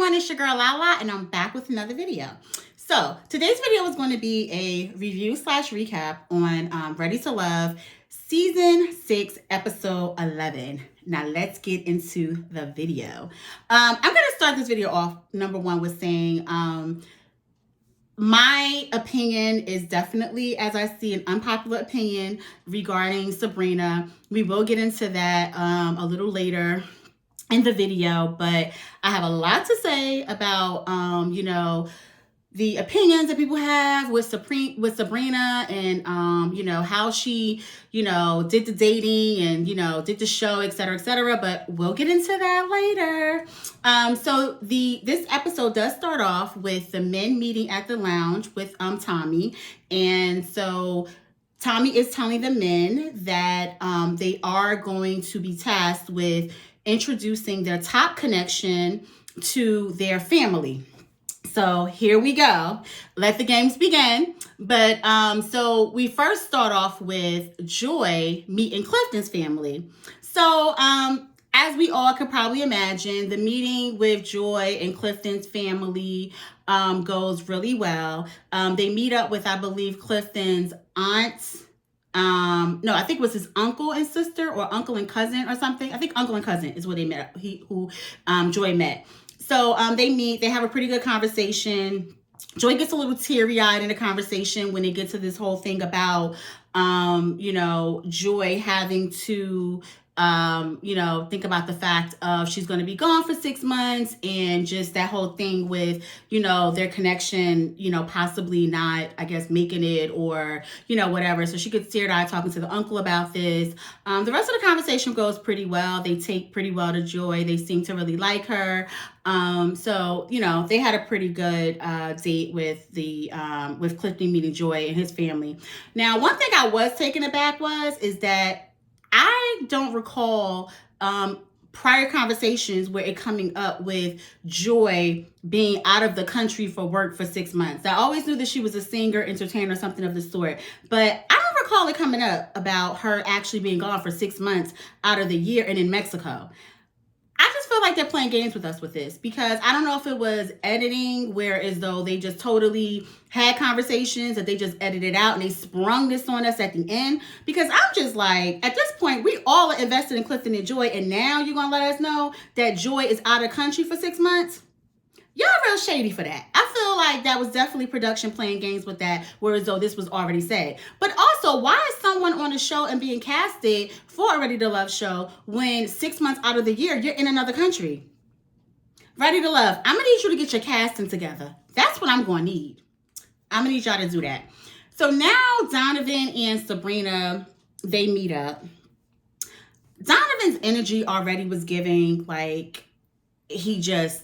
everyone, it's your girl Lala, and I'm back with another video. So today's video is going to be a review / recap on Ready to Love Season 6, Episode 11. Now let's get into the video. I'm going to start this video off, number one, with saying my opinion is definitely, as I see, an unpopular opinion regarding Sabrina. We will get into that a little later in the video, but I have a lot to say about, the opinions that people have with Sabrina and, how she, did the dating and, did the show, et cetera, but we'll get into that later. So this episode does start off with the men meeting at the lounge with, Tommy. And so Tommy is telling the men that, they are going to be tasked with introducing their top connection to their family. So here we go. Let the games begin. But so we first start off with Joy meeting Clifton's family. So as we all could probably imagine, the meeting with Joy and Clifton's family goes really well. They meet up with, I believe, Clifton's aunt. No, I think it was his uncle and sister, or uncle and cousin or something. I think uncle and cousin is where they met. Who Joy met. So they meet. They have a pretty good conversation. Joy gets a little teary-eyed in the conversation when they get to this whole thing about, Joy having to, think about the fact of she's going to be gone for 6 months, and just that whole thing with, their connection, possibly not, I guess, making it, or, whatever. So she gets teary-eyed talking to the uncle about this. The rest of the conversation goes pretty well. They take pretty well to Joy. They seem to really like her. So, they had a pretty good date with with Clifton meeting Joy and his family. Now, one thing I was taken aback is that I don't recall prior conversations where it coming up with Joy being out of the country for work for 6 months. I always knew that she was a singer, entertainer, something of the sort, but I don't recall it coming up about her actually being gone for 6 months out of the year and in Mexico. I just feel like they're playing games with us with this, because I don't know if it was editing, where as though they just totally had conversations that they just edited out and they sprung this on us at the end. Because I'm just like, at this point, we all are invested in Clifton and Joy, and now you're going to let us know that Joy is out of country for 6 months? Y'all real shady for that. I feel like that was definitely production playing games with that, whereas though this was already said. But also, why is someone on a show and being casted for a Ready to Love show when 6 months out of the year you're in another country? Ready to Love, I'm going to need you to get your casting together. That's what I'm going to need. I'm going to need y'all to do that. So now Donovan and Sabrina, they meet up. Donovan's energy already was giving, like, he just,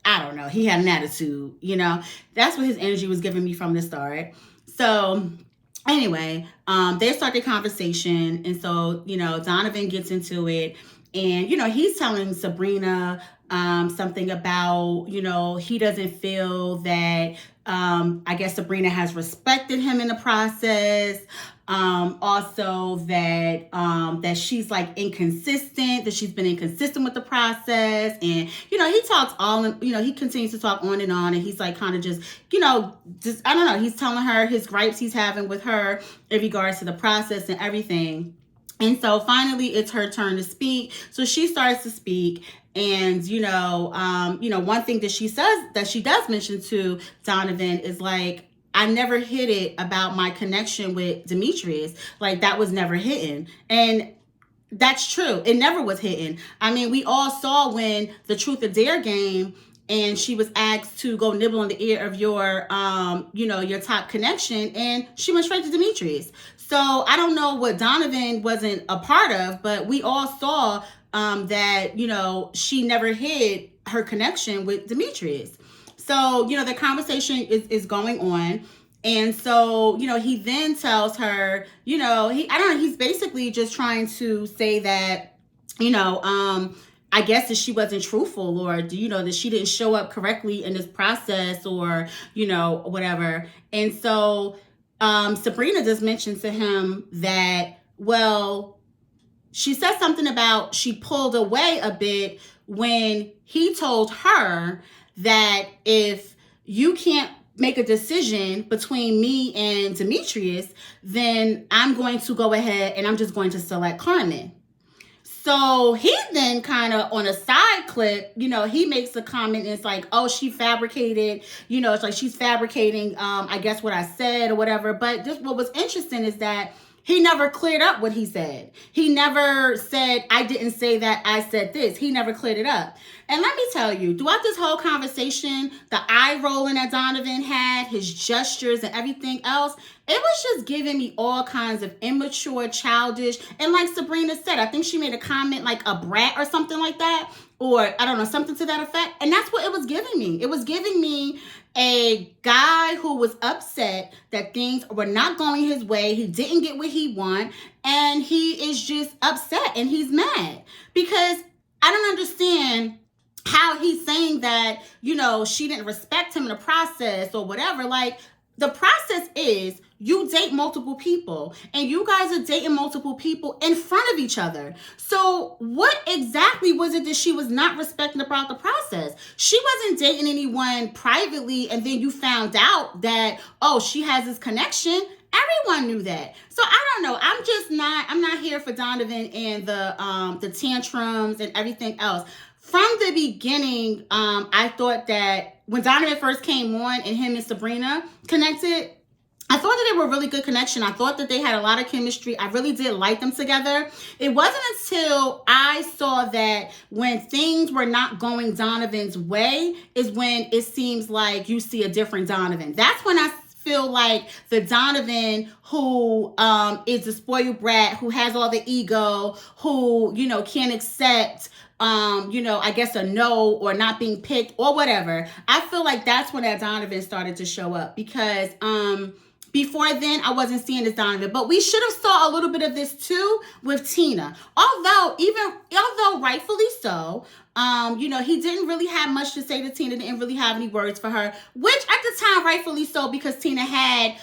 I don't know. He had an attitude, That's what his energy was giving me from the start. So anyway, they start the conversation. And so, Donovan gets into it. And, he's telling Sabrina something about, he doesn't feel that, I guess Sabrina has respected him in the process. Also that, that she's like inconsistent, that she's been inconsistent with the process. And, he talks he continues to talk on, and he's like kind of just, I don't know, he's telling her his gripes he's having with her in regards to the process and everything. And so finally it's her turn to speak. So she starts to speak. And, one thing that she says, that she does mention to Donovan, is like, I never hid it about my connection with Demetrius. Like, that was never hidden. And that's true. It never was hidden. I mean, we all saw when the Truth or Dare game, and she was asked to go nibble on the ear of your, your top connection, and she went straight to Demetrius. So I don't know what Donovan wasn't a part of, but we all saw that, she never hid her connection with Demetrius. So, the conversation is going on. And so, he then tells her, he's basically just trying to say that, I guess that she wasn't truthful, or, that she didn't show up correctly in this process, or, whatever. And so Sabrina just mentioned to him that, well, she said something about she pulled away a bit when he told her that if you can't make a decision between me and Demetrius, then I'm going to go ahead and I'm just going to select Carmen. So he then kind of on a side clip, he makes a comment and it's like, oh, she fabricated, it's like she's fabricating, I guess what I said or whatever. But just what was interesting is that he never cleared up what he said. He never said, I didn't say that, I said this. He never cleared it up. And let me tell you, throughout this whole conversation, the eye rolling that Donovan had, his gestures and everything else, it was just giving me all kinds of immature, childish, and like Sabrina said, I think she made a comment like a brat or something like that, or I don't know, something to that effect. And that's what it was giving me. It was giving me a guy who was upset that things were not going his way. He didn't get what he wanted, and he is just upset and he's mad because I don't understand how he's saying that, she didn't respect him in the process or whatever. Like, the process is you date multiple people and you guys are dating multiple people in front of each other. So what exactly was it that she was not respecting about the process? She wasn't dating anyone privately and then you found out that, oh, she has this connection. Everyone knew that. So I don't know. I'm not here for Donovan and the tantrums and everything else. From the beginning, I thought that when Donovan first came on and him and Sabrina connected, I thought that they were a really good connection. I thought that they had a lot of chemistry. I really did like them together. It wasn't until I saw that when things were not going Donovan's way is when it seems like you see a different Donovan. That's when I feel like the Donovan who is a spoiled brat, who has all the ego, who, can't accept I guess a no or not being picked or whatever. I feel like that's when that Donovan started to show up because before then I wasn't seeing this Donovan. But we should have saw a little bit of this too with Tina. Although rightfully so, he didn't really have much to say to Tina, didn't really have any words for her, which at the time, rightfully so, because Tina had,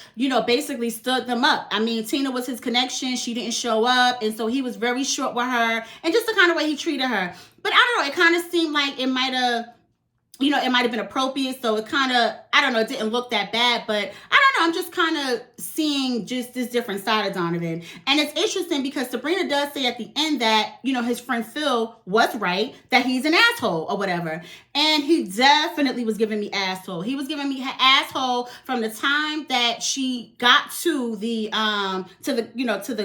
basically stood them up. I mean, Tina was his connection. She didn't show up. And so he was very short with her and just the kind of way he treated her. But I don't know, it kind of seemed like it might have, it might have been appropriate. So it kind of, I don't know, it didn't look that bad, but I don't know. I'm just kind of seeing just this different side of Donovan. And it's interesting because Sabrina does say at the end that, his friend Phil was right, that he's an asshole or whatever. And he definitely was giving me asshole. He was giving me asshole from the time that she got to the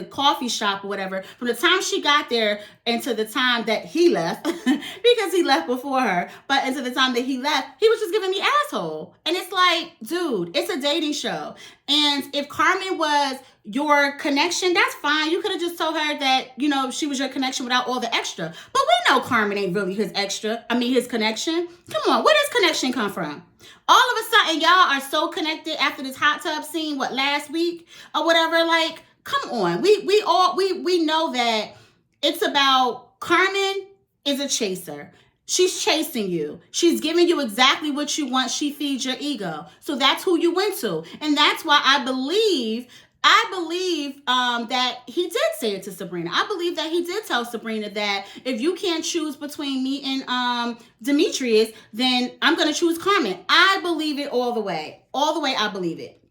coffee shop or whatever. From the time she got there and to the time that he left, because he left before her, but until the time that he left, he was just giving me asshole. And it's like, dude, it's a dating show. And if Carmen was your connection, that's fine. You could have just told her that, she was your connection without all the extra. But we know Carmen ain't really his his connection. Come on, where does connection come from? All of a sudden, y'all are so connected after this hot tub scene, last week or whatever? Like, come on. We know that it's about Carmen is a chaser. She's chasing you. She's giving you exactly what you want. She feeds your ego. So that's who you went to. And that's why I believe that he did say it to Sabrina. I believe that he did tell Sabrina that if you can't choose between me and Demetrius, then I'm going to choose Carmen. I believe it all the way. All the way I believe it.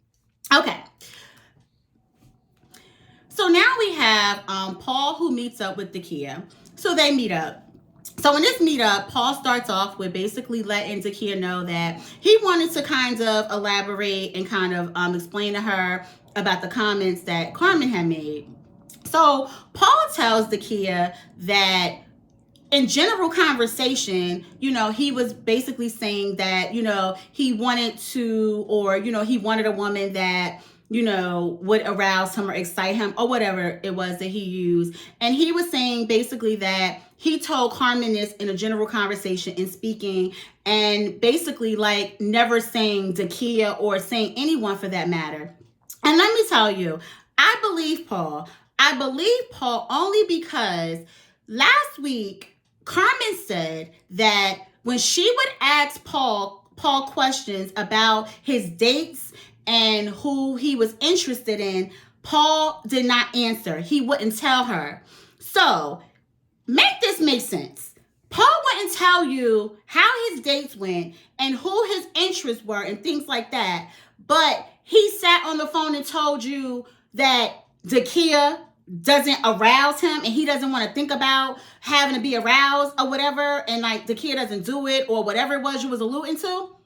Okay. So now we have Paul who meets up with Zakiyah. So they meet up. So in this meetup, Paul starts off with basically letting Zakiyah know that he wanted to kind of elaborate and kind of explain to her about the comments that Carmen had made. So Paul tells Zakiyah that in general conversation, he was basically saying that, he wanted to, or, he wanted a woman that, would arouse him or excite him or whatever it was that he used. And he was saying basically that he told Carmen this in a general conversation in speaking and basically like never saying Zakiyah or saying anyone for that matter. And let me tell you, I believe Paul. I believe Paul only because last week Carmen said that when she would ask Paul questions about his dates and who he was interested in, Paul did not answer. He wouldn't tell her. So make this make sense. Paul wouldn't tell you how his dates went and who his interests were and things like that. But he sat on the phone and told you that Zakiyah doesn't arouse him and he doesn't want to think about having to be aroused or whatever. And like Zakiyah doesn't do it or whatever it was you was alluding to.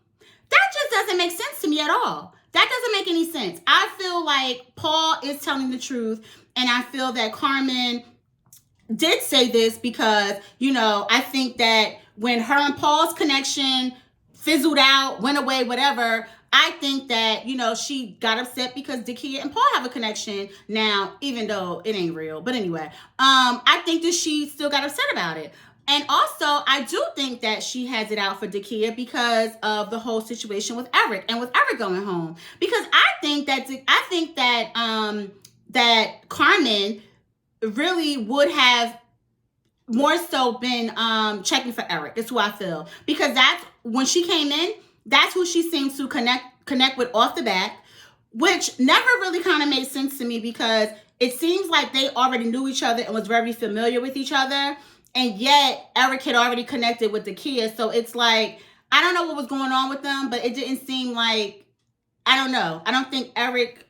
That just doesn't make sense to me at all. That doesn't make any sense. I feel like Paul is telling the truth. And I feel that Carmen did say this because, I think that when her and Paul's connection fizzled out, went away, whatever, I think that, she got upset because Zakiyah and Paul have a connection now, even though it ain't real. But anyway, I think that she still got upset about it. And also, I do think that she has it out for Zakiyah because of the whole situation with Eric and with Eric going home. Because I think that that Carmen really would have more so been checking for Eric. That's who I feel. Because that's when she came in, that's who she seems to connect with off the bat, which never really kind of made sense to me because it seems like they already knew each other and was very familiar with each other. And yet Eric had already connected with Zakiyah. So it's like, I don't know what was going on with them, but it didn't seem like, I don't know. I don't think Eric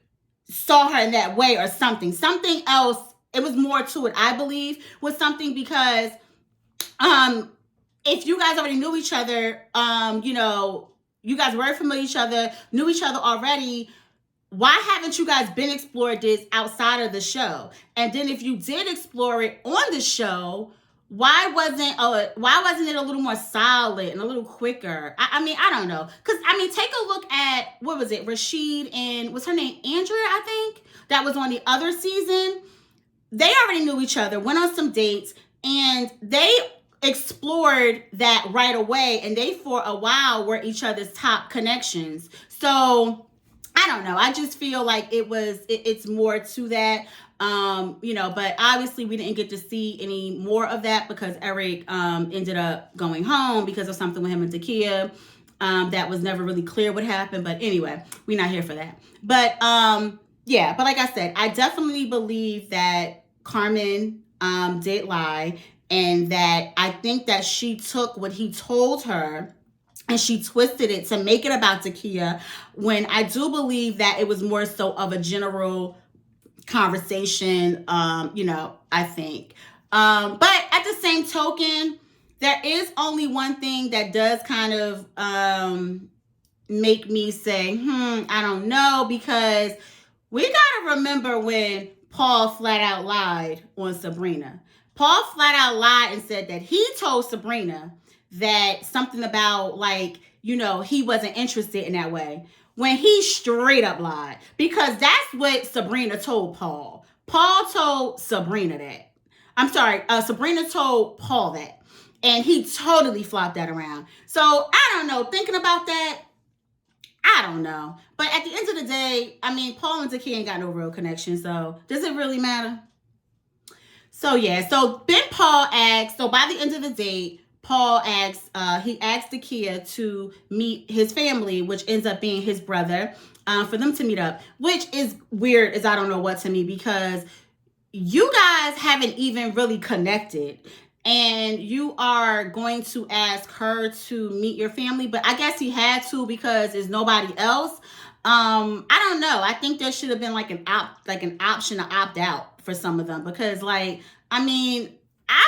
saw her in that way or something. Something else. It was more to it, I believe, was something because if you guys already knew each other, you guys were familiar with each other, knew each other already, why haven't you guys been explored this outside of the show? And then if you did explore it on the show, why wasn't it a little more solid and a little quicker? I don't know. Because, take a look at, what was it, Rashid and, what's her name, Andrea, I think? That was on the other season. They already knew each other, went on some dates, and they explored that right away. And they, for a while, were each other's top connections. So, I don't know. I just feel like it's more to that. But obviously we didn't get to see any more of that because Eric ended up going home because of something with him and Zakiyah. That was never really clear what happened. But anyway, we're not here for that. But but like I said, I definitely believe that Carmen did lie, and that I think that she took what he told her and she twisted it to make it about Zakiyah, when I do believe that it was more so of a general conversation, I think. But at the same token, there is only one thing that does kind of make me say, I don't know, because we got to remember when Paul flat out lied on Sabrina. Paul flat out lied and said that he told Sabrina that something about he wasn't interested in that way, when he straight up lied, because that's what Sabrina told Paul. Paul told Sabrina that. I'm sorry, Sabrina told Paul that, and he totally flopped that around. So I don't know, thinking about that, I don't know. But at the end of the day, Paul and Zakiyah ain't got no real connection, so does it really matter? So yeah, so then Paul asked, so by the end of the date, Paul asked Zakiyah to meet his family, which ends up being his brother, for them to meet up, which is weird as I don't know what to me, because you guys haven't even really connected, and you are going to ask her to meet your family. But I guess he had to because there's nobody else. I don't know. I think there should have been an option to opt out for some of them, because I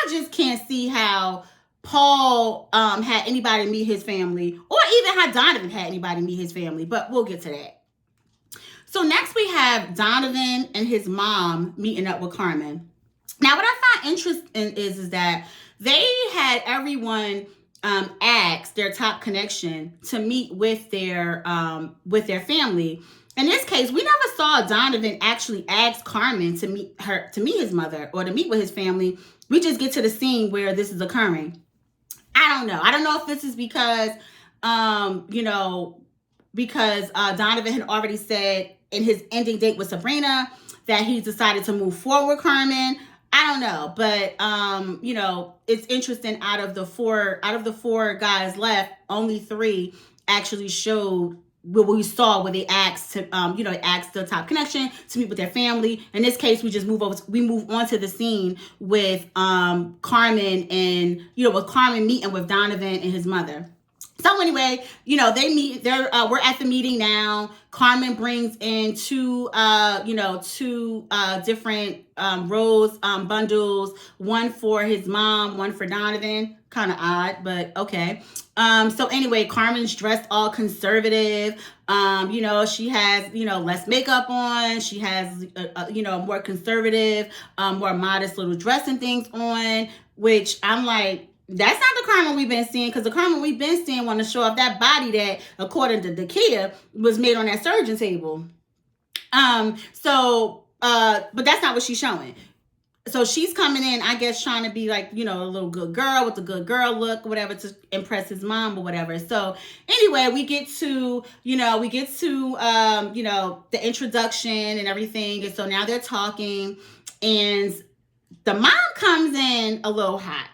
just can't see how Paul had anybody meet his family, or even how Donovan had anybody meet his family, but we'll get to that. So next we have Donovan and his mom meeting up with Carmen. Now, what I find interesting is that they had everyone ask their top connection to meet with their family. In this case, we never saw Donovan actually ask Carmen to meet his mother, or to meet with his family. We just get to the scene where this is occurring. I don't know. I don't know if this is because Donovan had already said in his ending date with Sabrina that he decided to move forward with Carmen. I don't know, but it's interesting. Out of the four guys left, only 3 actually showed what we saw where they asked to, asked the top connection to meet with their family. In this case, we just move on to the scene with Carmen and, with Carmen meeting with Donovan and his mother. So anyway, they meet. We're at the meeting now. Carmen brings in two different rose bundles. One for his mom, one for Donovan. Kind of odd, but okay. So anyway, Carmen's dressed all conservative. She has, less makeup on. She has, more conservative, more modest little dress and things on, which I'm like, that's not the Carmen we've been seeing, because the Carmen we've been seeing want to show off that body that, according to Zakiyah, was made on that surgeon table. But that's not what she's showing. So she's coming in, I guess, trying to be like, a little good girl with the good girl look, whatever, to impress his mom or whatever. So anyway, we get to the introduction and everything. And so now they're talking, and the mom comes in a little hot.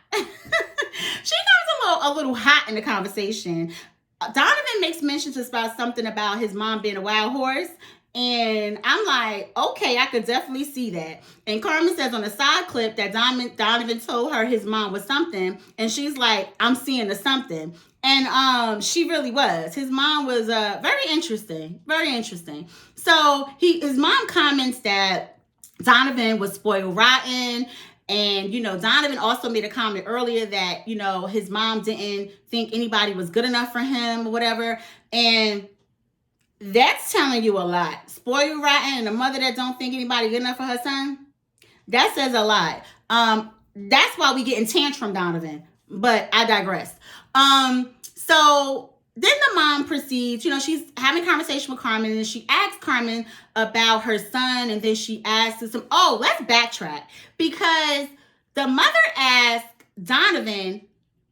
She comes a little hot in the conversation. Donovan makes mention about something about his mom being a wild horse. And I'm like, okay, I could definitely see that. And Carmen says on a side clip that Donovan told her his mom was something. And she's like, I'm seeing the something. And she really was. His mom was very interesting. Very interesting. So his mom comments that Donovan was spoiled rotten. And, Donovan also made a comment earlier that, his mom didn't think anybody was good enough for him or whatever. And that's telling you a lot. Spoiled rotten and a mother that don't think anybody good enough for her son. That says a lot. That's why we get in tantrum, Donovan. But I digress. So then the mom proceeds, she's having a conversation with Carmen, and she asks Carmen about her son, and then she asks him, let's backtrack, because the mother asked Donovan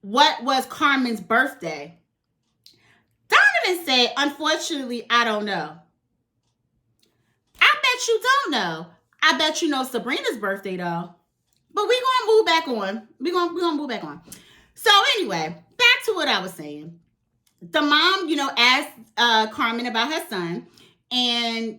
what was Carmen's birthday. Donovan said, unfortunately, I don't know. I bet you don't know. I bet you know Sabrina's birthday, though. But we're going to move back on. We're gonna move back on. So anyway, back to what I was saying. The mom, asked Carmen about her son, and,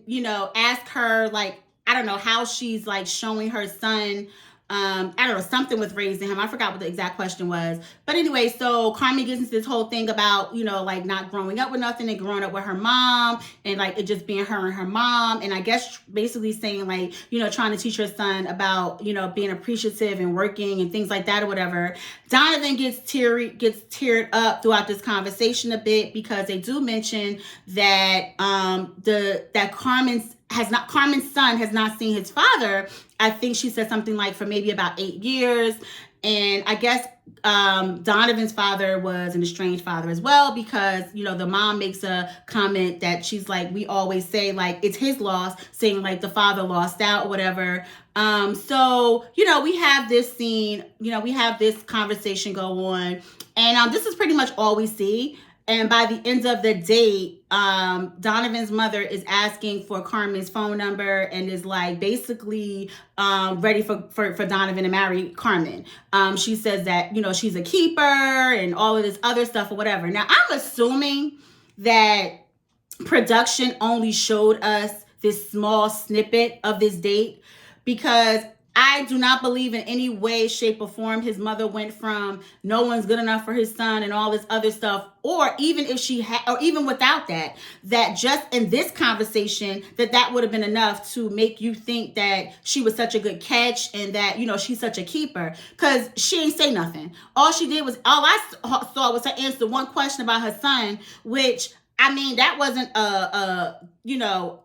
asked her, like, I don't know how she's, like, showing her son, I don't know, something with raising him. I forgot what the exact question was. But anyway, so Carmen gets into this whole thing about, like, not growing up with nothing and growing up with her mom, and, like, it just being her and her mom. And I guess basically saying, like, trying to teach her son about, being appreciative and working and things like that or whatever. Donovan gets teared up throughout this conversation a bit, because they do mention that Carmen's son has not seen his father. I think she said something like for maybe about 8 years. And I guess Donovan's father was an estranged father as well, because, the mom makes a comment that she's like, we always say, like, it's his loss, saying, like, the father lost out or whatever. So, we have this scene, we have this conversation go on. And this is pretty much all we see. And by the end of the date, Donovan's mother is asking for Carmen's phone number and is, like, basically ready for Donovan to marry Carmen. She says that, she's a keeper and all of this other stuff or whatever. Now, I'm assuming that production only showed us this small snippet of this date, because I do not believe in any way, shape, or form his mother went from no one's good enough for his son and all this other stuff, or even if she had, or even without that just in this conversation, that would have been enough to make you think that she was such a good catch and that, she's such a keeper, because she ain't say nothing. All I saw was her answer one question about her son, which, I mean, that wasn't a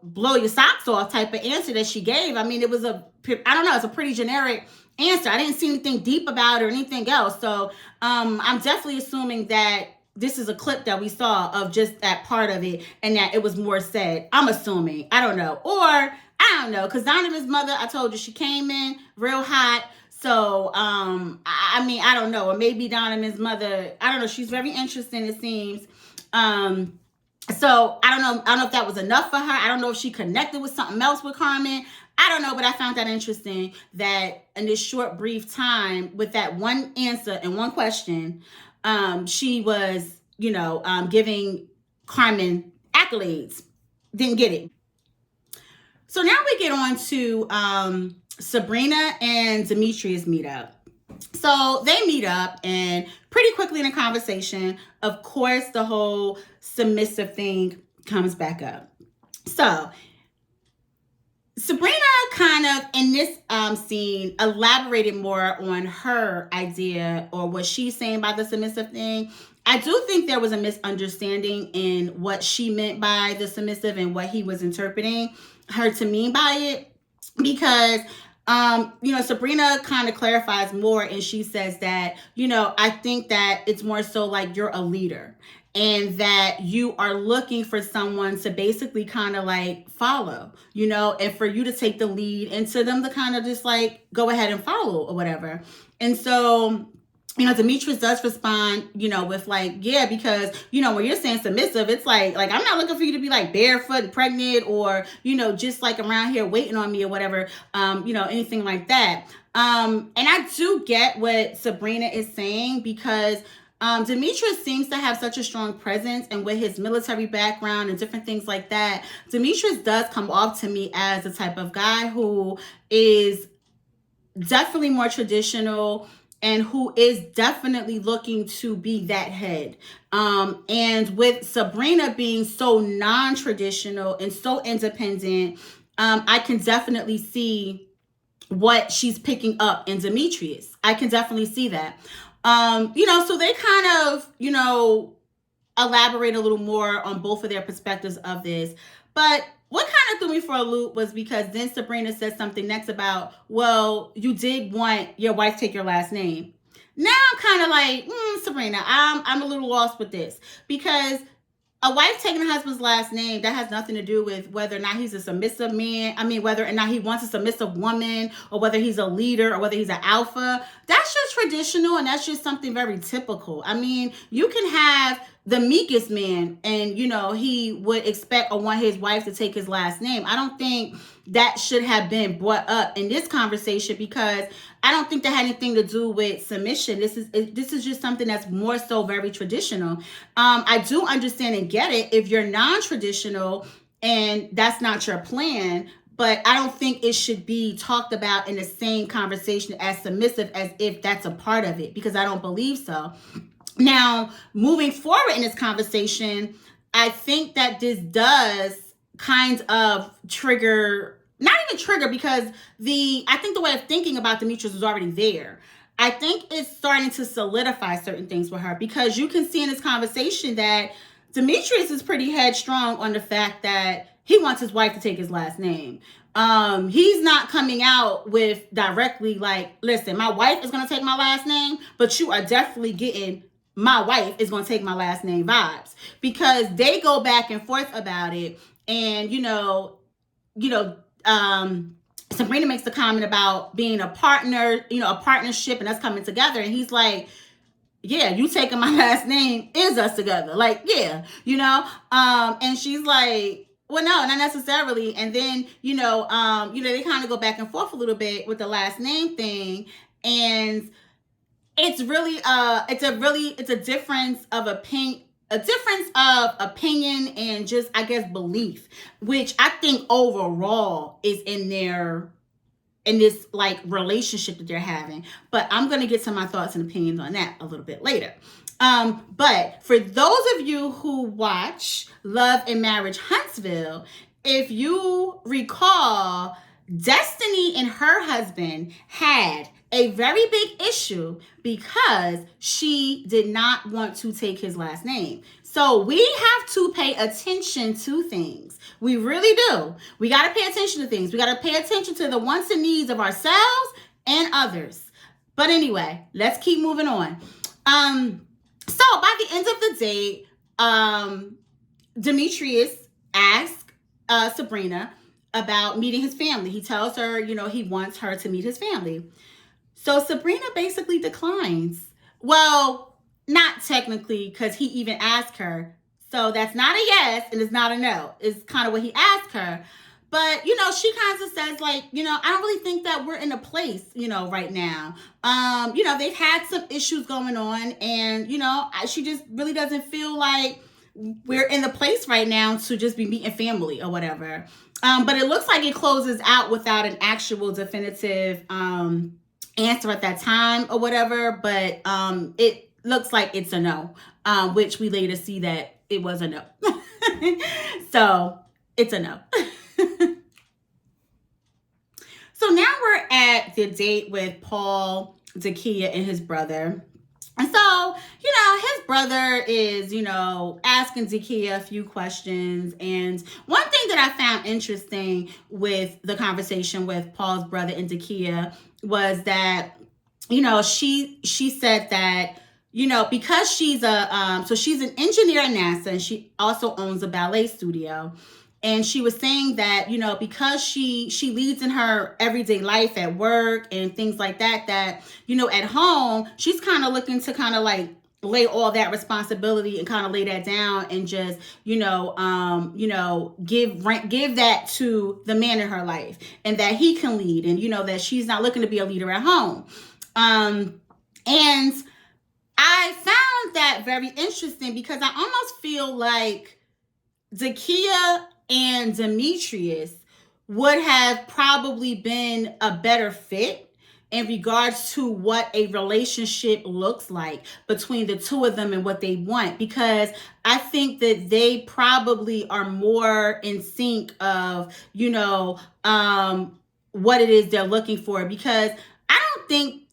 blow your socks off type of answer that she gave. I mean, it was it's a pretty generic answer. I didn't see anything deep about it or anything else. So I'm definitely assuming that this is a clip that we saw of just that part of it, and that it was more said. I'm assuming. I don't know. Or, I don't know, because Donovan's mother, I told you, she came in real hot. So, I mean, I don't know. Or maybe Donovan's mother, I don't know. She's very interesting, it seems. So I don't know if that was enough for her. I don't know if she connected with something else with Carmen. I don't know, but I found that interesting that in this short, brief time, with that one answer and one question, she was, giving Carmen accolades. Didn't get it. So now we get on to Sabrina and Demetrius meet up. So they meet up, and pretty quickly in a conversation, of course, the whole submissive thing comes back up. So Sabrina kind of in this scene elaborated more on her idea or what she's saying about the submissive thing. I do think there was a misunderstanding in what she meant by the submissive and what he was interpreting her to mean by it, because Sabrina kind of clarifies more, and she says that, I think that it's more so like you're a leader and that you are looking for someone to basically kind of like follow, and for you to take the lead and to them to kind of just like go ahead and follow or whatever. And so, Demetrius does respond, with like, yeah, because, when you're saying submissive, it's like I'm not looking for you to be like barefoot and pregnant or, just like around here waiting on me or whatever, anything like that. And I do get what Sabrina is saying, because Demetrius seems to have such a strong presence, and with his military background and different things like that, Demetrius does come off to me as the type of guy who is definitely more traditional and who is definitely looking to be that head. And with Sabrina being so non-traditional and so independent, I can definitely see what she's picking up in Demetrius. I can definitely see that. So they kind of, elaborate a little more on both of their perspectives of this. But what kind of threw me for a loop was because then Sabrina said something next about, well, you did want your wife to take your last name. Now I'm kind of like, Sabrina, I'm a little lost with this, because a wife taking her husband's last name, that has nothing to do with whether or not he's a submissive man. I mean, whether or not he wants a submissive woman, or whether he's a leader, or whether he's an alpha. That's just traditional, and that's just something very typical. I mean, you can have the meekest man, and, he would expect or want his wife to take his last name. I don't think that should have been brought up in this conversation, because I don't think that had anything to do with submission. This is just something that's more so very traditional. I do understand and get it if you're non-traditional and that's not your plan, but I don't think it should be talked about in the same conversation as submissive as if that's a part of it, because I don't believe so. Now, moving forward in this conversation, I think that this does kind of trigger, not even trigger, because I think the way of thinking about Demetrius was already there. I think it's starting to solidify certain things for her, because you can see in this conversation that Demetrius is pretty headstrong on the fact that he wants his wife to take his last name. He's not coming out with directly like, listen, my wife is going to take my last name, but you are definitely getting my wife is going to take my last name vibes, because they go back and forth about it. And, Sabrina makes the comment about being a partner, a partnership, and us coming together. And he's like, yeah, you taking my last name is us together. Like, yeah, and she's like, well, no, not necessarily. And then, they kind of go back and forth a little bit with the last name thing. And it's really, it's a difference of opinion and just, I guess, belief, which I think overall is in this like relationship that they're having. But I'm going to get to my thoughts and opinions on that a little bit later. But for those of you who watch Love and Marriage Huntsville, if you recall, Destiny and her husband had a very big issue because she did not want to take his last name. So we have to pay attention to things. We really do. We got to pay attention to things. We got to pay attention to the wants and needs of ourselves and others. But anyway, let's keep moving on. So by the end of the date, Demetrius asked Sabrina about meeting his family. He tells her, he wants her to meet his family. So Sabrina basically declines. Well, not technically, because he even asked her. So that's not a yes and it's not a no. It's kind of what he asked her. But, she kind of says like, I don't really think that we're in a place, right now. They've had some issues going on and, she just really doesn't feel like we're in the place right now to just be meeting family or whatever. But it looks like it closes out without an actual definitive answer at that time or whatever. But it looks like it's a no, which we later see that it was a no. So it's a no. So now we're at the date with Paul Zakiyah and his brother. And so, his brother is, asking Zakiyah a few questions. And one thing that I found interesting with the conversation with Paul's brother and Zakiyah was that, she said that, because she's she's an engineer at NASA, and she also owns a ballet studio. And she was saying that, because she leads in her everyday life at work and things like that, at home, she's kind of looking to kind of like lay all that responsibility and kind of lay that down and just, give that to the man in her life, and that he can lead, and, that she's not looking to be a leader at home. And I found that very interesting because I almost feel like Zakiyah and Demetrius would have probably been a better fit in regards to what a relationship looks like between the two of them and what they want, because I think that they probably are more in sync of, what it is they're looking for, because I don't think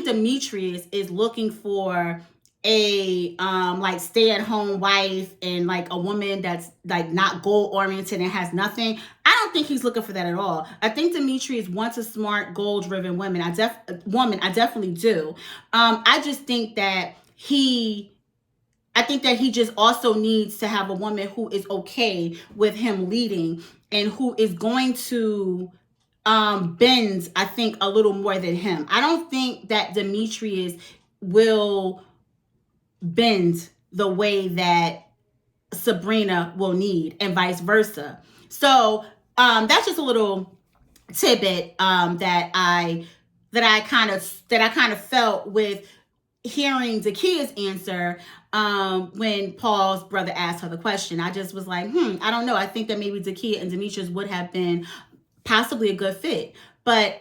Demetrius is looking for a like stay-at-home wife and like a woman that's like not goal-oriented and has nothing. I don't think he's looking for that at all. I think Demetrius wants a smart, goal-driven woman. I definitely do. I just think that he just also needs to have a woman who is okay with him leading and who is going to bend, I think, a little more than him. I don't think that Demetrius will bend the way that Sabrina will need, and vice versa. So that's just a little tidbit that I kind of felt with hearing Zakiyah's answer when Paul's brother asked her the question. I just was like, I don't know. I think that maybe Zakiyah and Demetrius would have been possibly a good fit, but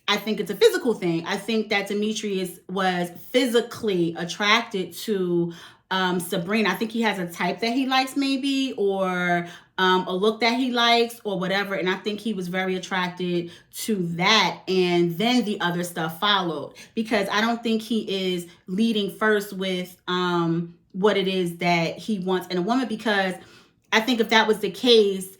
I think it's a physical thing. I think that Demetrius was physically attracted to Sabrina. I think he has a type that he likes maybe, or a look that he likes or whatever. And I think he was very attracted to that. And then the other stuff followed, because I don't think he is leading first with what it is that he wants in a woman, because I think if that was the case,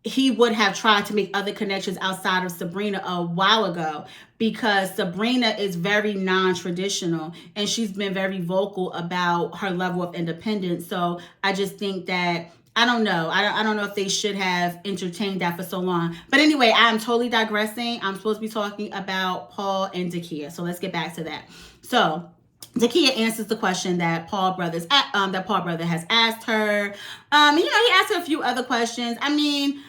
he would have tried to make other connections outside of Sabrina a while ago, because Sabrina is very non-traditional and she's been very vocal about her level of independence. So I just think that, I don't know. I don't know if they should have entertained that for so long. But anyway, I'm totally digressing. I'm supposed to be talking about Paul and Zakiyah. So let's get back to that. So Zakiyah answers the question that Paul brother has asked her. He asked her a few other questions. I mean,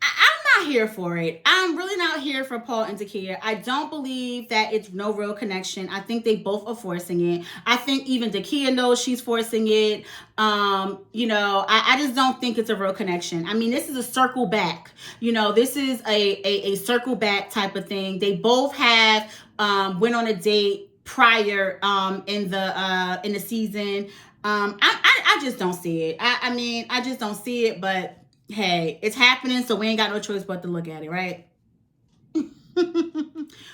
I'm not here for it. I'm really not here for Paul and Zakiyah. I don't believe that it's no real connection. I think they both are forcing it. I think even Zakiyah knows she's forcing it. I just don't think it's a real connection. I mean, this is a circle back. This is a circle back type of thing. They both have went on a date prior in the season. I just don't see it. I just don't see it, but hey, it's happening, so we ain't got no choice but to look at it, right?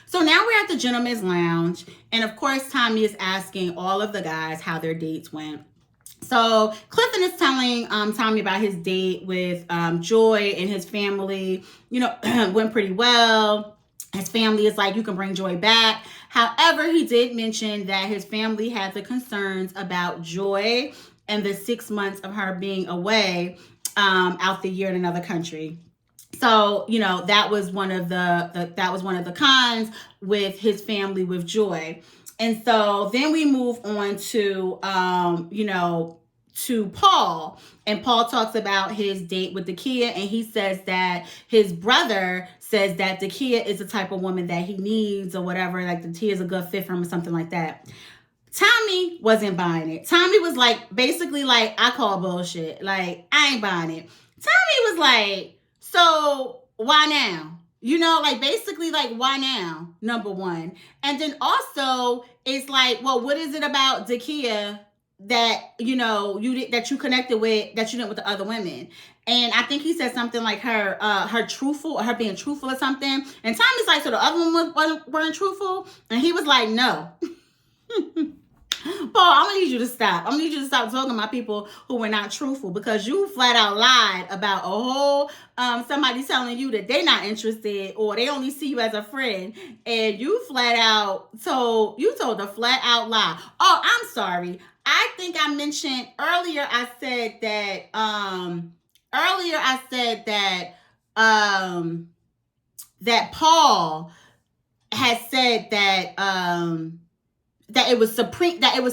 So now we're at the gentleman's lounge, and of course Tommy is asking all of the guys how their dates went. So Clifton is telling Tommy about his date with Joy and his family. Went pretty well. His family is like, you can bring Joy back. However, he did mention that his family had the concerns about Joy and the 6 months of her being away out the year in another country. So, that was one of the cons with his family with Joy. And so then we move on to, to Paul. And Paul talks about his date with Zakiyah, and he says that his brother says that Zakiyah is the type of woman that he needs or whatever, like Zakiyah is a good fit for him or something like that. Tommy wasn't buying it. Tommy was like, basically like, I call bullshit. Like, I ain't buying it. Tommy was like, so why now? You know, like basically like, why now? Number one. And then also it's like, well, what is it about Zakiyah that, you know, that you connected with, that you didn't with the other women? And I think he said something like her truthful, or her being truthful or something. And Tommy's like, so the other one weren't truthful? And he was like, no. Paul, I'm gonna need you to stop. I'm gonna need you to stop talking about people who were not truthful, because you flat out lied about a whole somebody telling you that they're not interested or they only see you as a friend, and you flat out told a flat out lie. Oh, I'm sorry. I think I mentioned earlier. I said that Paul had said that it was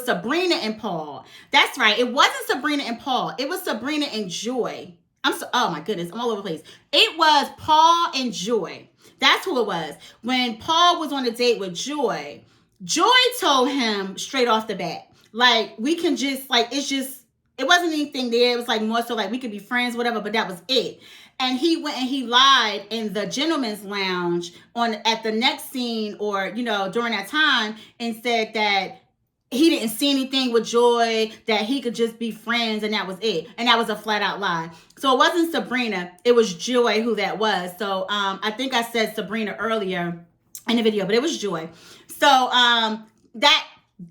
Sabrina and Paul. That's right. It wasn't Sabrina and Paul. It was Sabrina and Joy. Oh my goodness, I'm all over the place. It was Paul and Joy. That's who it was. When Paul was on a date with Joy, Joy told him straight off the bat, like, we can just, like, it wasn't anything there. It was like more so like we could be friends, whatever, but that was it. And he went and he lied in the gentleman's lounge at the next scene, or, you know, during that time, and said that he didn't see anything with Joy, that he could just be friends, and that was it. And that was a flat out lie. So it wasn't Sabrina, it was Joy who that was. So I think I said Sabrina earlier in the video, but it was Joy. So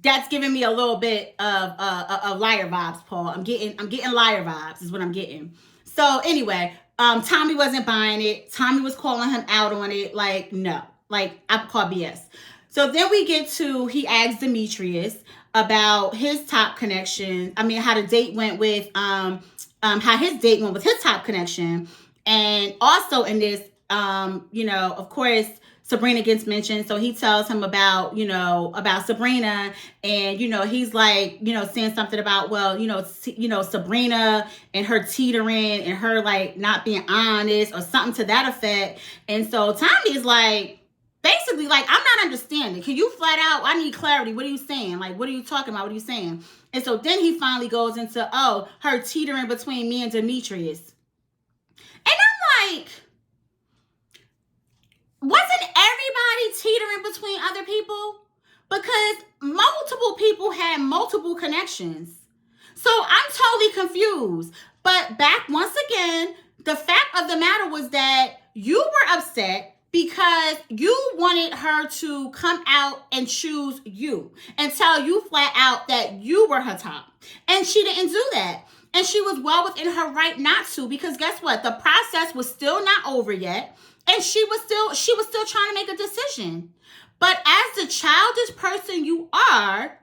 that's giving me a little bit of liar vibes, Paul. I'm getting liar vibes is what I'm getting. So anyway, Tommy wasn't buying it. Tommy was calling him out on it. Like, no, like, I call BS. So then we get to, he asked Demetrius about his top connection. I mean, how the date went with, how his date went with his top connection. And also in this, you know, of course, Sabrina gets mentioned. So he tells him about, you know, about Sabrina, and, you know, he's like, you know, saying something about, well, you know, Sabrina and her teetering and her like not being honest or something to that effect. And so Tommy's like, basically like, I'm not understanding. Can you flat out, I need clarity. What are you saying? Like, what are you talking about? What are you saying? And so then he finally goes into, oh, her teetering between me and Demetrius. And I'm like, wasn't everybody teetering between other people? Because multiple people had multiple connections. So I'm totally confused. But back once again, the fact of the matter was that you were upset because you wanted her to come out and choose you and tell you flat out that you were her top. And she didn't do that. And she was well within her right not to, because guess what? The process was still not over yet. And she was still trying to make a decision. But as the childish person you are,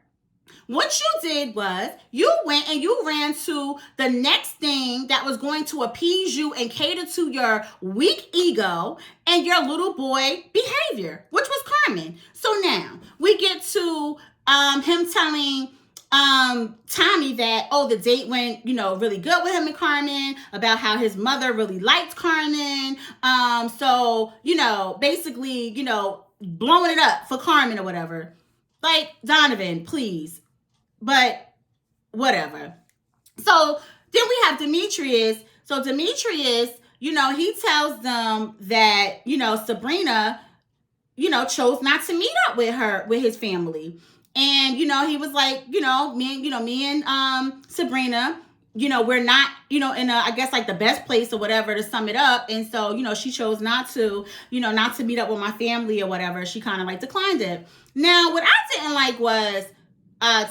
what you did was you went and you ran to the next thing that was going to appease you and cater to your weak ego and your little boy behavior, which was Carmen. So now we get to him telling Tommy that, oh, the date went, you know, really good with him and Carmen, about how his mother really liked Carmen. So, you know, basically, you know, blowing it up for Carmen or whatever. Like, Donovan, please. But whatever. So then we have Demetrius. So Demetrius, you know, he tells them that, you know, Sabrina, you know, chose not to meet up with his family. And, you know, he was like, me and Sabrina, you know, we're not, you know, in I guess like the best place or whatever, to sum it up. And so, you know, she chose not to meet up with my family or whatever. She kind of like declined it. Now, what I didn't like was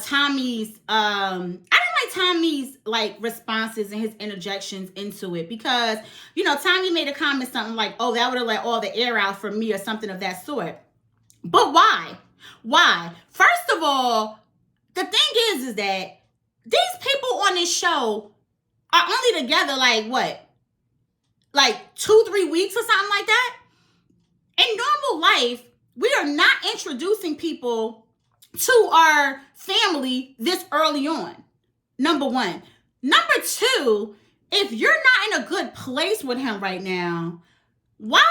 Tommy's, I didn't like Tommy's like responses and his interjections into it, because, you know, Tommy made a comment, something like, oh, that would have let all the air out for me or something of that sort. But why? Why? First of all, the thing is that these people on this show are only together like what? Like 2-3 weeks or something like that? In normal life, we are not introducing people to our family this early on. Number one. Number two, if you're not in a good place with him right now, why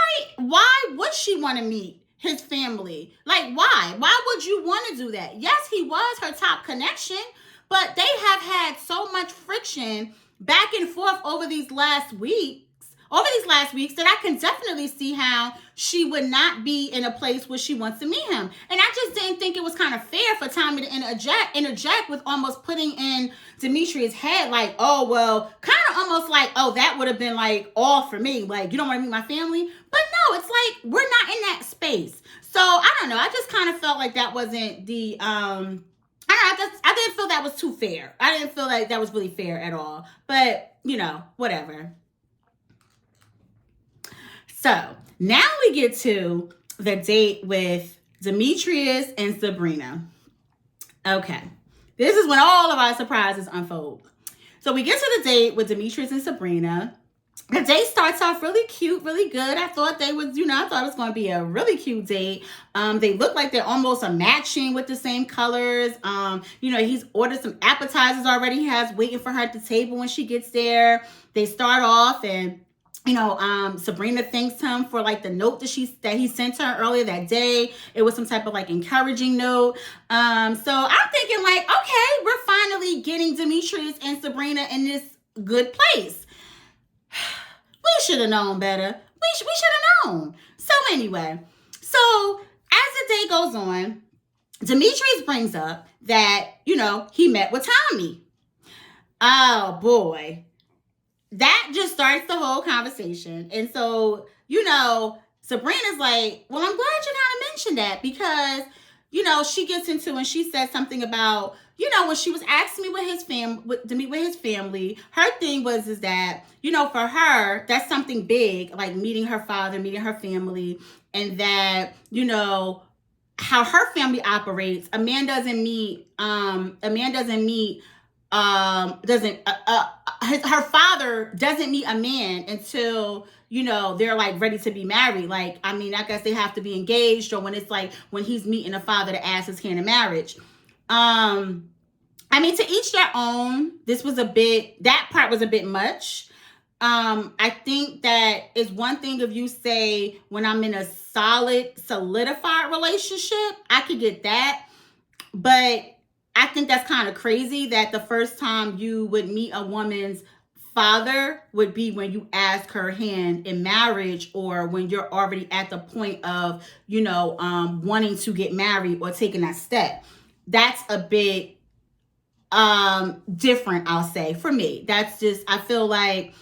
would she want to meet his family. Like, why? Why would you want to do that? Yes, he was her top connection, but they have had so much friction back and forth over these last weeks, that I can definitely see how she would not be in a place where she wants to meet him. And I just didn't think it was kind of fair for Tommy to interject with almost putting in Demetrius' head, like, oh, well, kind of almost like, oh, that would have been like all for me. Like, you don't want to meet my family? But no, it's like, we're not in that space. So I don't know. I just kind of felt like that wasn't the, I didn't feel that was too fair. I didn't feel like that was really fair at all. But, whatever. So now we get to the date with Demetrius and Sabrina. Okay. This is when all of our surprises unfold. So we get to the date with Demetrius and Sabrina. The date starts off really cute, really good. I thought I thought it was going to be a really cute date. They look like they're almost matching with the same colors. He's ordered some appetizers already. He has waiting for her at the table when she gets there. They start off and Sabrina thanks him for like the note that he sent her earlier that day. It was some type of like encouraging note. So I'm thinking like, okay, we're finally getting Demetrius and Sabrina in this good place. We should have known better. We should have known. So anyway, as the day goes on, Demetrius brings up that, he met with Tommy. Oh boy. That just starts the whole conversation. And so, Sabrina's like, well, I'm glad you kind of mentioned that because, she gets into and she said something about, when she was asking me to meet with his family, her thing was that, for her, that's something big, like meeting her father, meeting her family, and that, how her family operates. Her father doesn't meet a man until, they're like ready to be married. Like, I guess they have to be engaged, or when it's like when he's meeting a father to ask his hand in marriage. To each their own. That part was a bit much. I think that it's one thing if you say, when I'm in a solidified relationship, I could get that. But I think that's kind of crazy that the first time you would meet a woman's father would be when you ask her hand in marriage, or when you're already at the point of, wanting to get married or taking that step. That's a bit different, I'll say, for me. That's just, I feel like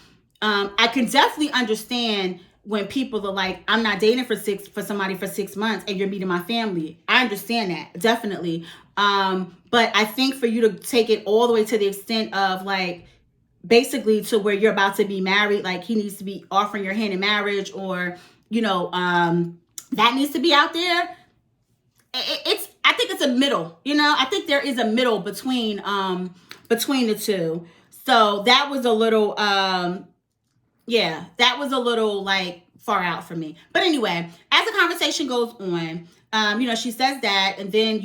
I can definitely understand when people are like, I'm not dating for somebody for 6 months and you're meeting my family. I understand that, definitely. But I think for you to take it all the way to the extent of like, basically to where you're about to be married, like he needs to be offering your hand in marriage, or, that needs to be out there. I think it's a middle, I think there is a middle between the two. So that was a little, like far out for me. But anyway, as the conversation goes on, she says that, and then,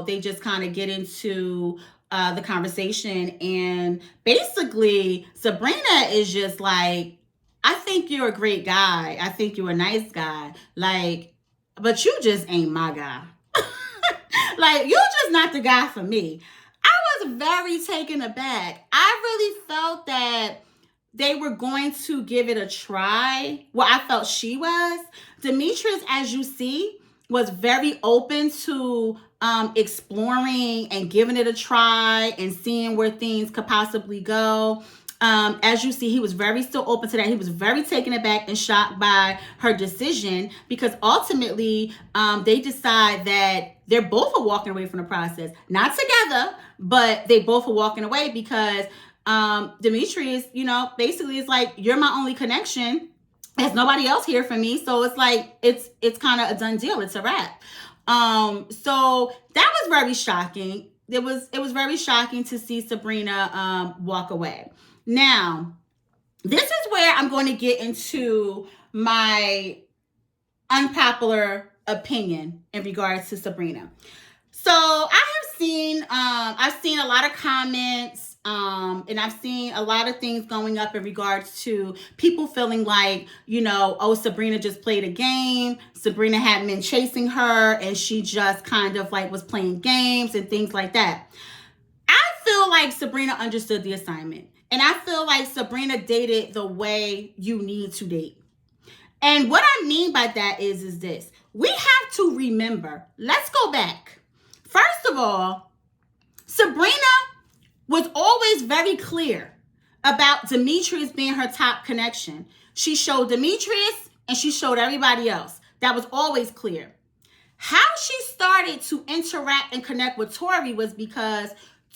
they just kind of get into the conversation, and basically Sabrina is just like, I think you're a great guy. I think you're a nice guy. Like, but you just ain't my guy. Like, you're just not the guy for me. I was very taken aback. I really felt that they were going to give it a try. Well, I felt she was. Demetrius, as you see, was very open to exploring and giving it a try and seeing where things could possibly go. As you see, he was very still open to that. He was very taken aback and shocked by her decision, because ultimately they decide that they're both are walking away from the process. Not together, but they both are walking away because Demetrius, basically is like, you're my only connection. There's nobody else here for me. So it's like, it's kind of a done deal. It's a wrap. So that was very shocking. It was very shocking to see Sabrina walk away. Now, this is where I'm going to get into my unpopular opinion in regards to Sabrina. So I've seen a lot of comments And I've seen a lot of things going up in regards to people feeling like, oh, Sabrina just played a game. Sabrina had men chasing her and she just kind of like was playing games and things like that. I feel like Sabrina understood the assignment. And I feel like Sabrina dated the way you need to date. And what I mean by that is this. We have to remember, let's go back. First of all, Sabrina was always very clear about Demetrius being her top connection. She showed Demetrius and she showed everybody else. That was always clear. How she started to interact and connect with Tori was because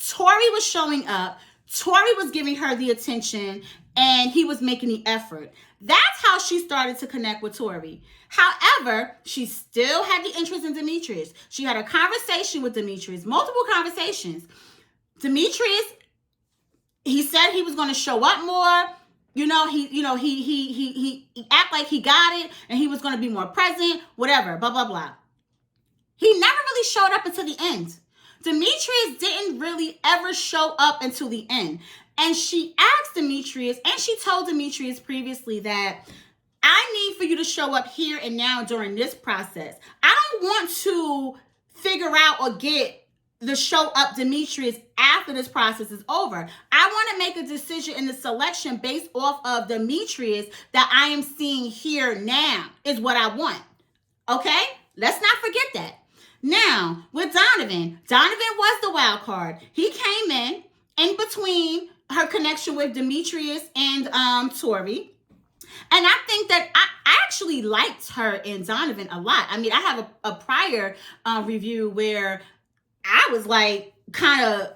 Tori was showing up, Tori was giving her the attention, and he was making the effort. That's how she started to connect with Tori. However, she still had the interest in Demetrius. She had a conversation with Demetrius, multiple conversations. Demetrius, he said he was going to show up more. He act like he got it and he was going to be more present, whatever, blah, blah, blah. He never really showed up until the end. Demetrius didn't really ever show up until the end. And she asked Demetrius, and she told Demetrius previously that I need for you to show up here and now during this process. I don't want to figure out or get the show up Demetrius after this process is over. I want to make a decision in the selection based off of Demetrius that I am seeing here now is what I want. Okay? Let's not forget that. Now, with Donovan was the wild card. He came in between her connection with Demetrius and Tori. And I think that I actually liked her and Donovan a lot. I mean, I have a prior review where I was like kind of,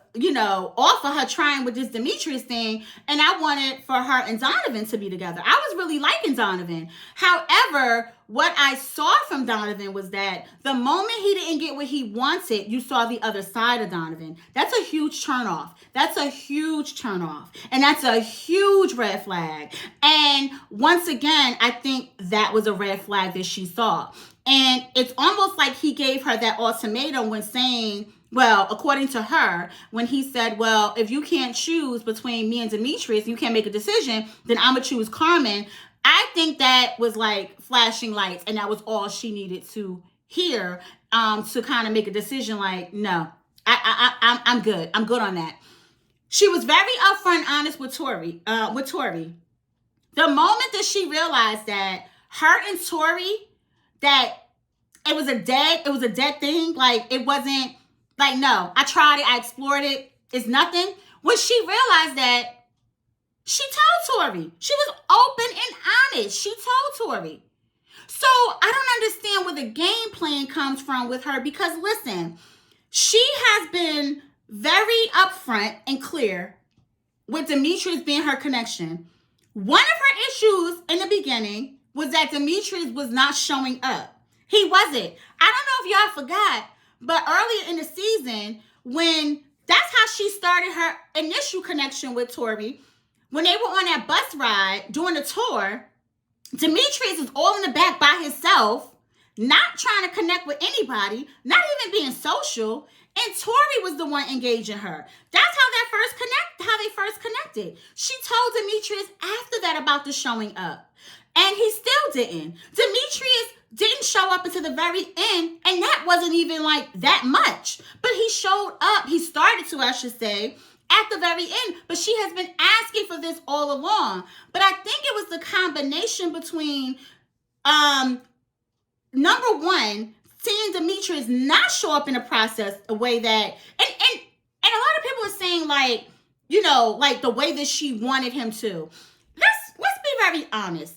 off of her trying with this Demetrius thing. And I wanted for her and Donovan to be together. I was really liking Donovan. However, what I saw from Donovan was that the moment he didn't get what he wanted, you saw the other side of Donovan. That's a huge turnoff. That's a huge turnoff. And that's a huge red flag. And once again, I think that was a red flag that she saw. And it's almost like he gave her that ultimatum when saying, well, according to her, when he said, well, if you can't choose between me and Demetrius, you can't make a decision, then I'm going to choose Carmen. I think that was like flashing lights, and that was all she needed to hear to kind of make a decision like, no, I'm good. I'm good on that. She was very upfront and honest with Tori. The moment that she realized that her and Tori, that it was a dead thing, like it wasn't, like, no, I tried it, I explored it, it's nothing. When she realized that, she told Tori. She was open and honest. She told Tori. So I don't understand where the game plan comes from with her because, listen, she has been very upfront and clear with Demetrius being her connection. One of her issues in the beginning was that Demetrius was not showing up. He wasn't. I don't know if y'all forgot, but earlier in the season, when that's how she started her initial connection with Tori, when they were on that bus ride during the tour, Demetrius is all in the back by himself, not trying to connect with anybody, not even being social, and Tori was the one engaging her. That's how they first connected. She told Demetrius after that about the showing up, and he still didn't. Demetrius didn't show up until the very end, and that wasn't even like that much. But he showed up. He started to, I should say, at the very end. But she has been asking for this all along. But I think it was the combination between, number one, seeing Demetrius not show up in the process a way that, and a lot of people are saying like, like the way that she wanted him to. Let's be very honest.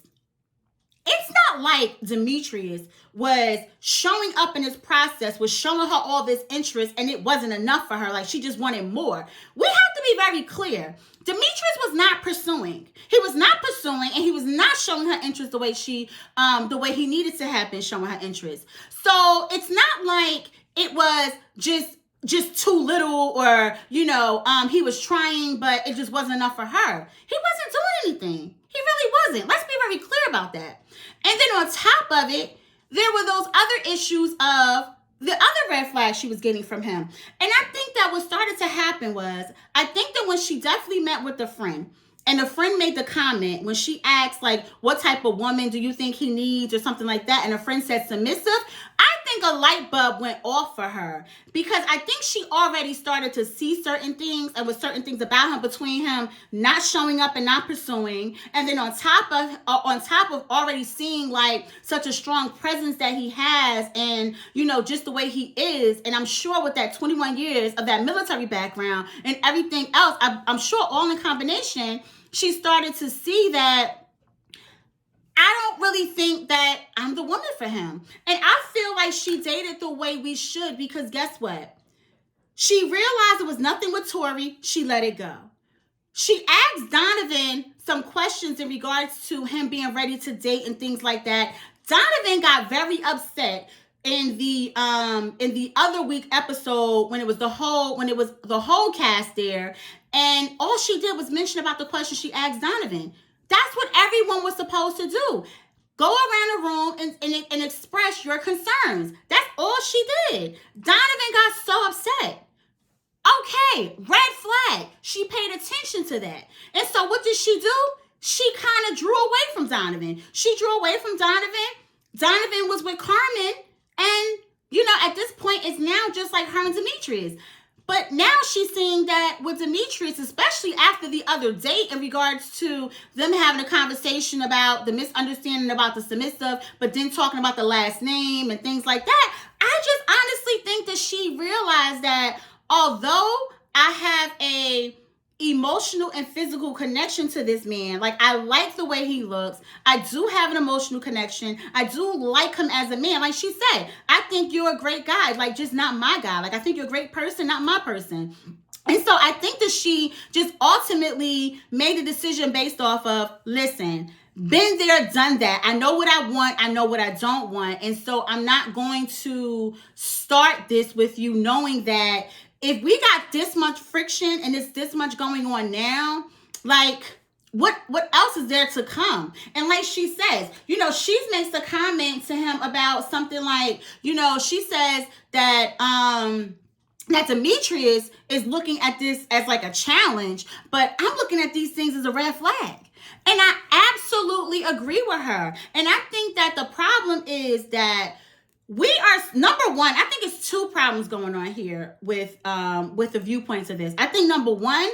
It's not like Demetrius was showing up in this process, was showing her all this interest, and it wasn't enough for her. Like, she just wanted more. We have to be very clear. Demetrius was not pursuing. He was not pursuing, and he was not showing her interest the way he needed to have been showing her interest. So it's not like it was just too little, or, he was trying, but it just wasn't enough for her. He wasn't doing anything. He really wasn't. Let's be very clear about that. And then on top of it, there were those other issues of the other red flags she was getting from him. And I think that what started to happen was, I think that when she definitely met with a friend, and the friend made the comment when she asked, like, what type of woman do you think he needs or something like that, and a friend said submissive, I think a light bulb went off for her, because I think she already started to see certain things, and with certain things about him, between him not showing up and not pursuing, and then on top of already seeing like such a strong presence that he has, and just the way he is, and I'm sure with that 21 years of that military background and everything else, I'm sure all in combination, she started to see that I don't really think that I'm the woman for him. And I feel like she dated the way we should, because guess what? She realized it was nothing with Tori. She let it go. She asked Donovan some questions in regards to him being ready to date and things like that. Donovan got very upset in the other week episode when it was the whole cast there, and all she did was mention about the question she asked Donovan. That's what everyone was supposed to do. Go around the room and express your concerns. That's all she did. Donovan got so upset. Okay, red flag. She paid attention to that. And so what did she do? She kind of drew away from Donovan. She drew away from Donovan. Donovan was with Carmen. And, at this point, it's now just like her and Demetrius. But now she's seeing that with Demetrius, especially after the other date, in regards to them having a conversation about the misunderstanding about the submissive, but then talking about the last name and things like that. I just honestly think that she realized that although I have a emotional and physical connection to this man, like I like the way he looks, I do have an emotional connection, I do like him as a man, like she said, I think you're a great guy, like just not my guy, like I think you're a great person, not my person. And so I think that she just ultimately made a decision based off of, listen, been there, done that. I know what I want. I know what I don't want. And so I'm not going to start this with you knowing that if we got this much friction and it's this much going on now, like what else is there to come? And like she says, she makes a comment to him about something like, she says that that Demetrius is looking at this as like a challenge, but I'm looking at these things as a red flag. And I absolutely agree with her. And I think that the problem is that we are, number one, I think it's two problems going on here with the viewpoints of this. I think number one,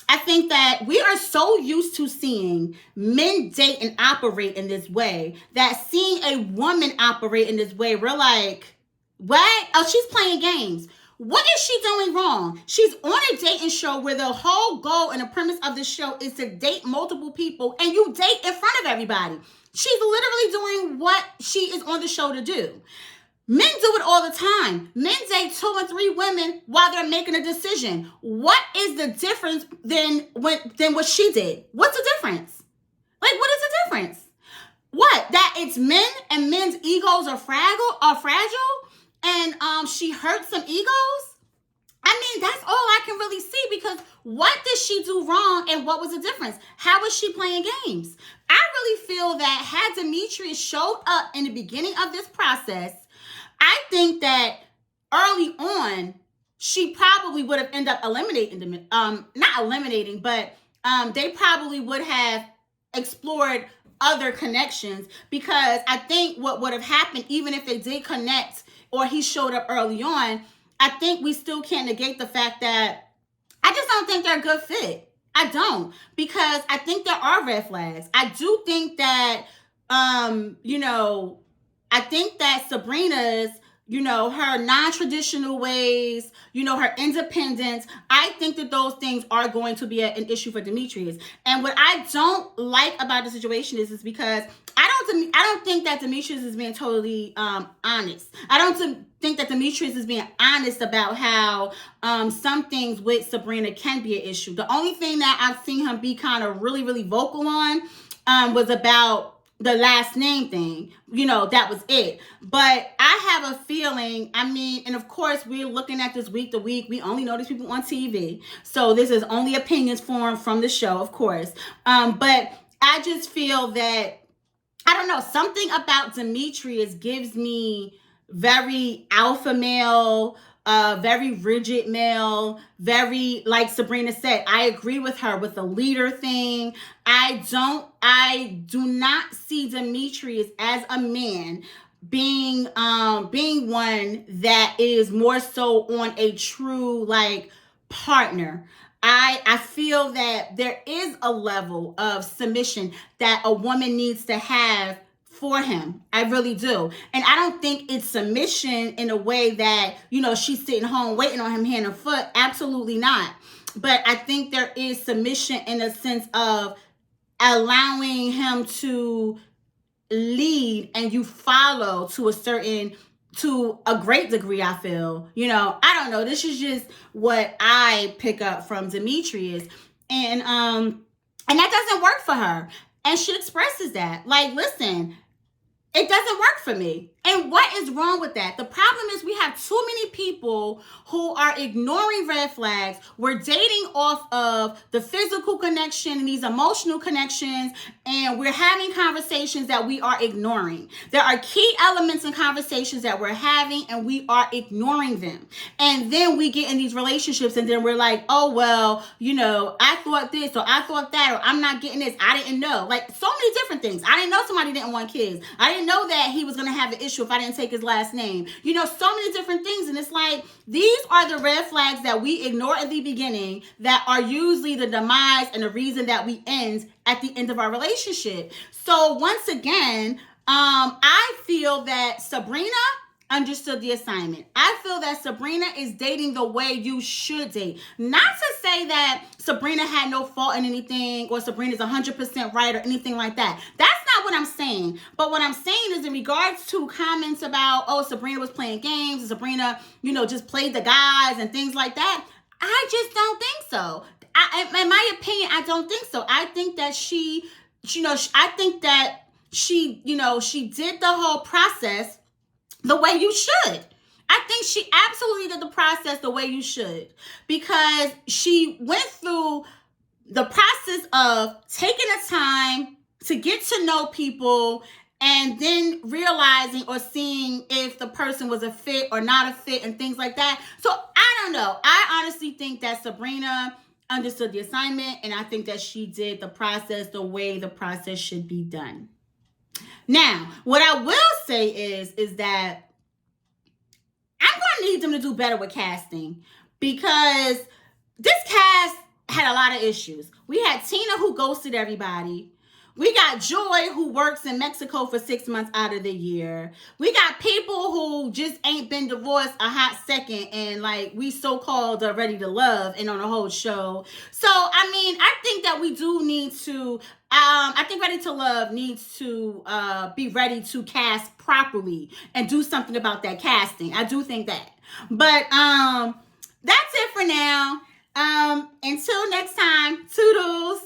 I think that we are so used to seeing men date and operate in this way that seeing a woman operate in this way, we're like, what? Oh, she's playing games. What is she doing wrong? She's on a dating show where the whole goal and the premise of the show is to date multiple people, and you date in front of everybody. She's literally doing what she is on the show to do. Men do it all the time. Men date 2 and 3 women while they're making a decision. What is the difference than what she did? What's the difference? Like, what is the difference? What? That it's men and men's egos are fragile, and she hurt some egos? I mean, that's all I can really see, because what did she do wrong and what was the difference? How was she playing games? I really feel that had Demetrius showed up in the beginning of this process, I think that early on, she probably would have ended up eliminating them. Not eliminating, but they probably would have explored other connections, because I think what would have happened, even if they did connect or he showed up early on, I think we still can't negate the fact that I just don't think they're a good fit. I don't, because I think there are red flags. I do think that, I think that Sabrina's, her non-traditional ways, her independence, I think that those things are going to be an issue for Demetrius. And what I don't like about the situation is because I don't think that Demetrius is being totally honest. I don't think that Demetrius is being honest about how some things with Sabrina can be an issue. The only thing that I've seen him be kind of really, really vocal on was about the last name thing. That was it. But I have a feeling, and of course, we're looking at this week to week. We only know these people on TV. So this is only opinions formed from the show, of course. But I just feel that, I don't know, something about Demetrius gives me very alpha male, very rigid male, very, like Sabrina said, I agree with her with the leader thing. I do not see Demetrius as a man being one that is more so on a true like partner. I feel that there is a level of submission that a woman needs to have for him. I really do. And I don't think it's submission in a way that, she's sitting home waiting on him hand and foot. Absolutely not. But I think there is submission in a sense of allowing him to lead and you follow to a great degree. I feel, I don't know. This is just what I pick up from Demetrius. And that doesn't work for her. And she expresses that. Like, listen, it doesn't work for me. And what is wrong with that? The problem is we have too many people who are ignoring red flags. We're dating off of the physical connection and these emotional connections, and we're having conversations that we are ignoring. There are key elements in conversations that we're having, and we are ignoring them. And then we get in these relationships, and then we're like, oh, well, I thought this, or I thought that, or I'm not getting this. I didn't know. Like, so many different things. I didn't know somebody didn't want kids. I didn't know that he was going to have an issue if I didn't take his last name. So many different things. And it's like, these are the red flags that we ignore at the beginning that are usually the demise and the reason that we end at the end of our relationship. So once again, I feel that Sabrina understood the assignment. I feel that Sabrina is dating the way you should date. Not to say that Sabrina had no fault in anything or Sabrina's 100% right or anything like that. That's not what I'm saying. But what I'm saying is in regards to comments about, oh, Sabrina was playing games and Sabrina, just played the guys and things like that. I just don't think so. In my opinion, I don't think so. I think that she did the whole process the way you should. I think she absolutely did the process the way you should, because she went through the process of taking the time to get to know people and then realizing or seeing if the person was a fit or not a fit and things like that. So I don't know. I honestly think that Sabrina understood the assignment, and I think that she did the process the way the process should be done. Now, what I will say is that I'm going to need them to do better with casting, because this cast had a lot of issues. We had Tina, who ghosted everybody. We got Joy, who works in Mexico for 6 months out of the year. We got people who just ain't been divorced a hot second, and like we so-called ready to love and on the whole show. So, I think that we do need to, I think Ready to Love needs to be ready to cast properly and do something about that casting. I do think that. But that's it for now. Until next time, toodles.